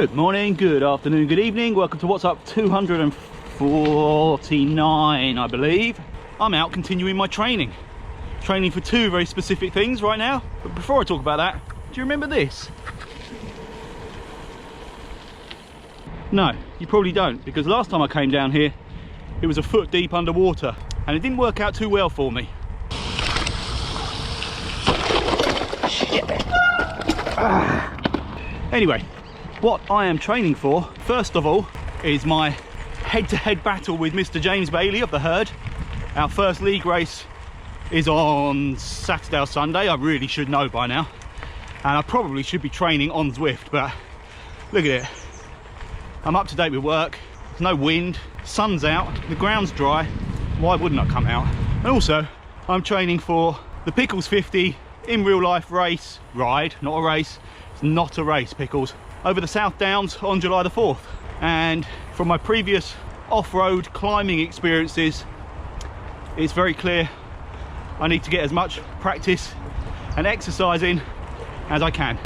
Good morning, good afternoon, good evening. Welcome to What's Up 249, I believe. I'm out continuing my training for two very specific things right now. But before I talk about that, do you remember this? No, you probably don't, because last time I came down here, it was a foot deep underwater, and it didn't work out too well for me. Anyway, what I am training for, first of all, is my head-to-head battle with Mr. James Bailey of the Herd. Our first league race is on Saturday or Sunday. I really should know by now. And I probably should be training on Zwift, but look at it. I'm up to date with work, there's no wind, sun's out, the ground's dry. Why wouldn't I come out? And also, I'm training for the Pickles 50 in real life ride, not a race. It's not a race, Pickles, over the South Downs on July the 4th. And from my previous off-road climbing experiences, it's very clear I need to get as much practice and exercise in as I can.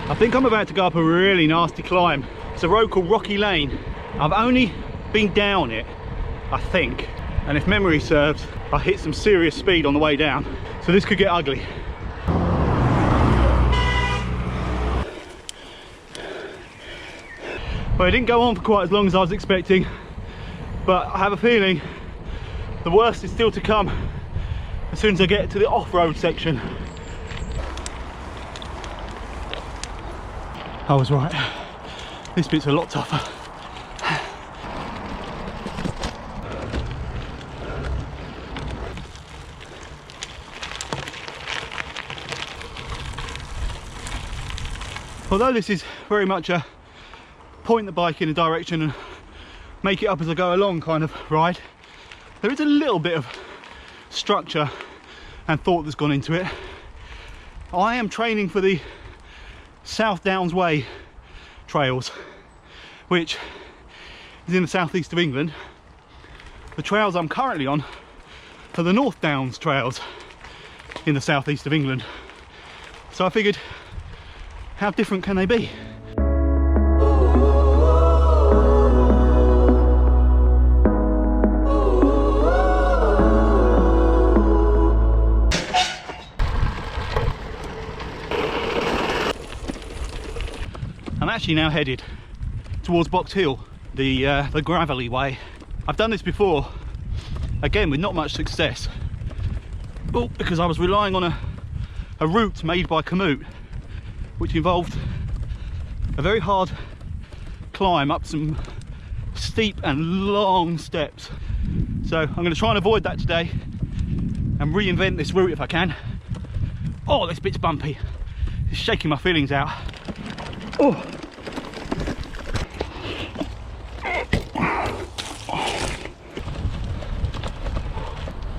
I think I'm about to go up a really nasty climb. It's a road called Rocky Lane. I've only been down it, I think, and if memory serves, I hit some serious speed on the way down, so this could get ugly. Well, it didn't go on for quite as long as I was expecting, but I have a feeling the worst is still to come as soon as I get to the off-road section. I was right, this bit's a lot tougher. Although this is very much a point the bike in a direction and make it up as I go along kind of ride, there is a little bit of structure and thought that's gone into it. I am training for the South Downs Way trails, which is in the southeast of England. The trails I'm currently on are the North Downs trails in the southeast of England. So I figured, how different can they be? I'm actually now headed towards Box Hill, the gravelly way. I've done this before, again with not much success, because I was relying on a route made by Komoot, which involved a very hard climb up some steep and long steps. So I'm going to try and avoid that today and reinvent this route if I can. Oh, this bit's bumpy. It's shaking my feelings out. Oh.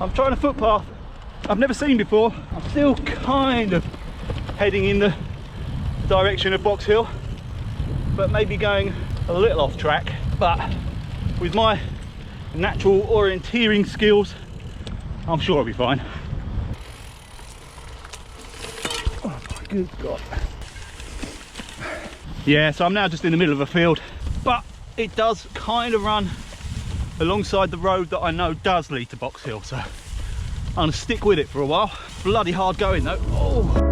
I'm trying a footpath I've never seen before. I'm still kind of heading in the direction of Box Hill, but maybe going a little off track. But with my natural orienteering skills, I'm sure I'll be fine. Oh my good God. Yeah, so I'm now just in the middle of a field, but it does kind of run alongside the road that I know does lead to Box Hill, so I'm gonna stick with it for a while. Bloody hard going though. Oh.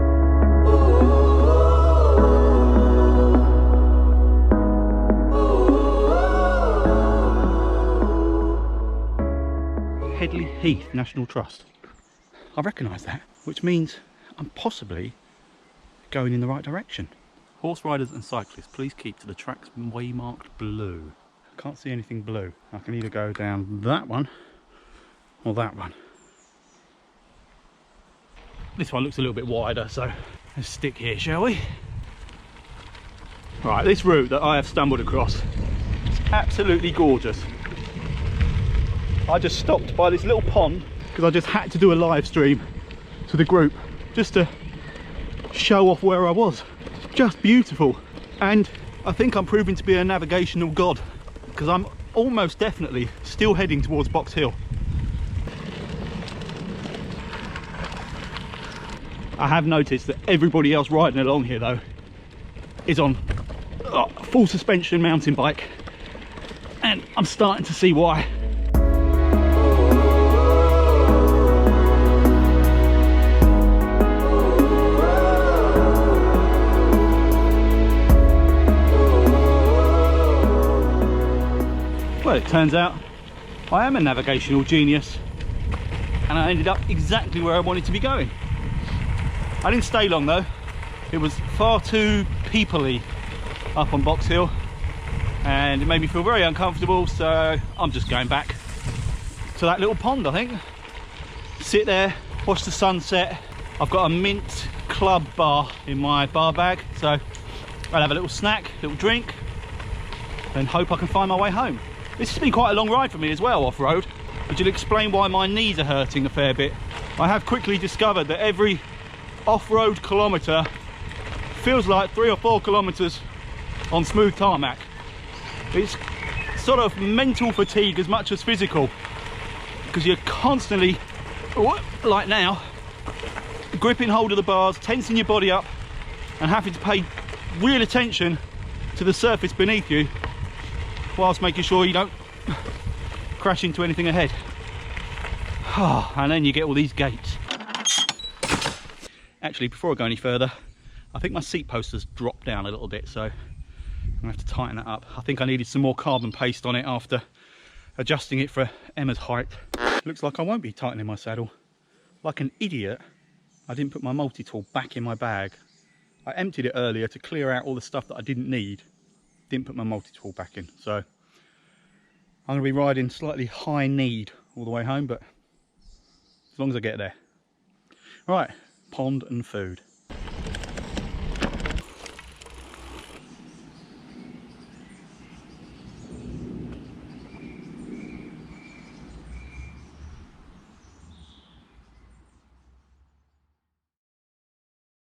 Headley Heath National Trust. I recognise that, which means I'm possibly going in the right direction. Horse riders and cyclists, please keep to the tracks waymarked blue. I can't see anything blue. I can either go down that one or that one. This one looks a little bit wider, so let's stick here, shall we? Right, this route that I have stumbled across is absolutely gorgeous. I just stopped by this little pond because I just had to do a live stream to the group just to show off where I was. It's just beautiful, and I think I'm proving to be a navigational god because I'm almost definitely still heading towards Box Hill. I have noticed that everybody else riding along here though is on full suspension mountain bike, and I'm starting to see why. Well, it turns out I am a navigational genius, and I ended up exactly where I wanted to be going. I didn't stay long though. It was far too people-y up on Box Hill, and it made me feel very uncomfortable, so I'm just going back to that little pond, I think. Sit there, watch the sunset. I've got a mint club bar in my bar bag, so I'll have a little snack, little drink, and hope I can find my way home. This has been quite a long ride for me as well, off-road, which will explain why my knees are hurting a fair bit. I have quickly discovered that every off-road kilometre feels like 3 or 4 kilometres on smooth tarmac. It's sort of mental fatigue as much as physical, because you're constantly, like now, gripping hold of the bars, tensing your body up, and having to pay real attention to the surface beneath you, whilst making sure you don't crash into anything ahead. And then you get all these gates. Actually, before I go any further, I think my seat post has dropped down a little bit, so I'm gonna have to tighten that up. I think I needed some more carbon paste on it after adjusting it for Emma's height. Looks like I won't be tightening my saddle. Like an idiot, I didn't put my multi-tool back in my bag. I emptied it earlier to clear out all the stuff that I didn't need. Didn't put my multi-tool back in, so I'm going to be riding slightly high-kneed all the way home, but as long as I get there. Right, pond and food.